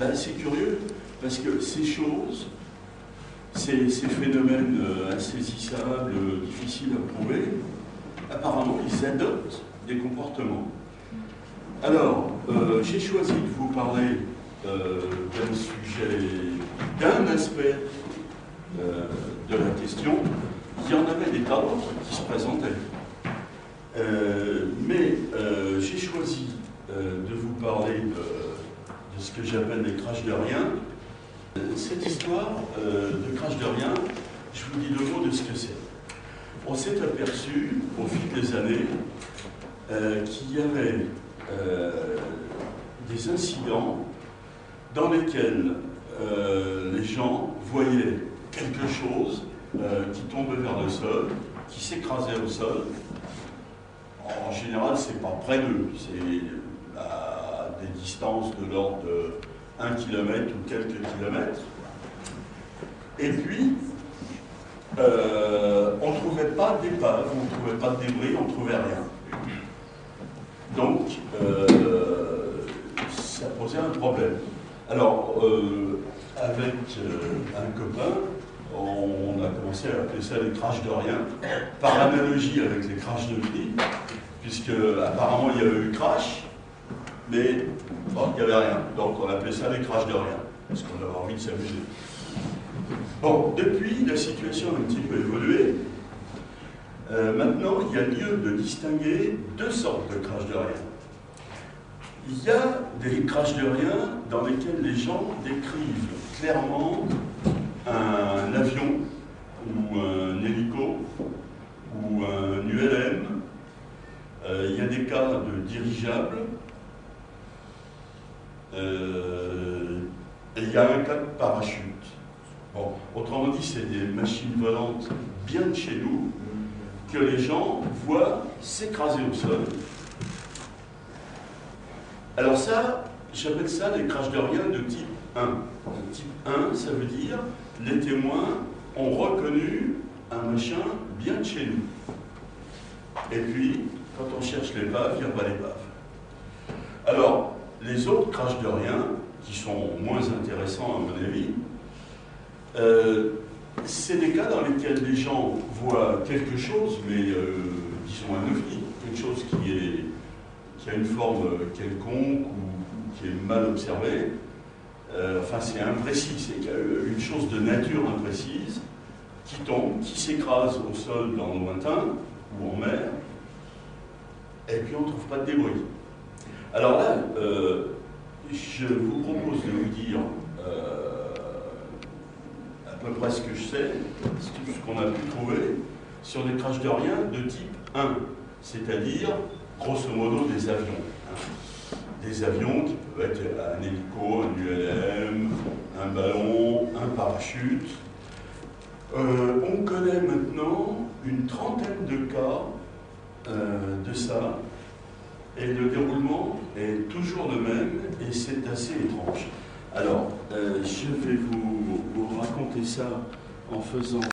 Ben, c'est curieux, parce que ces choses, ces phénomènes insaisissables, difficiles à prouver, apparemment, ils adoptent des comportements. Alors, j'ai choisi de vous parler d'un sujet, d'un aspect de la question. Il y en avait des tas d'autres qui se présentaient. Mais j'ai choisi de vous parler de ce que j'appelle les crashs de rien. Cette histoire de crash de rien, je vous dis deux mots de ce que c'est. On s'est aperçu, au fil des années, qu'il y avait des incidents dans lesquels les gens voyaient quelque chose qui tombait vers le sol, qui s'écrasait au sol. En général, c'est pas près d'eux, c'est à des distances de l'ordre de 1 km ou quelques kilomètres. Et puis, on ne trouvait pas d'épave, on ne trouvait pas de débris, on ne trouvait rien. Donc, ça posait un problème. Alors, avec un copain, on a commencé à appeler ça les crashs de rien, par analogie avec les crashs de prix, puisque apparemment il y avait eu crash, mais bon, il n'y avait rien. Donc on appelait ça les crashs de rien, parce qu'on avait envie de s'amuser. Bon, depuis, la situation a un petit peu évolué. Maintenant, il y a lieu de distinguer deux sortes de crashs de rien. Il y a des crashs de rien dans lesquels les gens décrivent clairement un avion, ou un hélico, ou un ULM. Il y a des cas de dirigeables. Et il y a un cas de parachute. Bon, autrement dit, c'est des machines volantes bien de chez nous que les gens voient s'écraser au sol. Alors ça, j'appelle ça les crashs de rien de type 1. Type 1, ça veut dire les témoins ont reconnu un machin bien de chez nous. Et puis, quand on cherche l'épave, il n'y a pas l'épave. Alors, les autres crashs de rien, qui sont moins intéressants à mon avis, c'est des cas dans lesquels les gens voient quelque chose, mais disons un ovni, quelque chose qui a une forme quelconque ou qui est mal observée. Enfin, c'est imprécis, c'est une chose de nature imprécise qui tombe, qui s'écrase au sol dans le lointain ou en mer, et puis on ne trouve pas de débris. Alors là, je vous propose de vous dire à peu près ce que je sais, ce qu'on a pu trouver sur des crashs de rien de type 1, c'est-à-dire, grosso modo, des avions. Des avions qui peuvent être un hélico, un ULM, un ballon, un parachute. On connaît maintenant une trentaine de cas de ça, et le déroulement est toujours le même, et c'est assez étrange. Alors, je vais vous raconter ça en faisant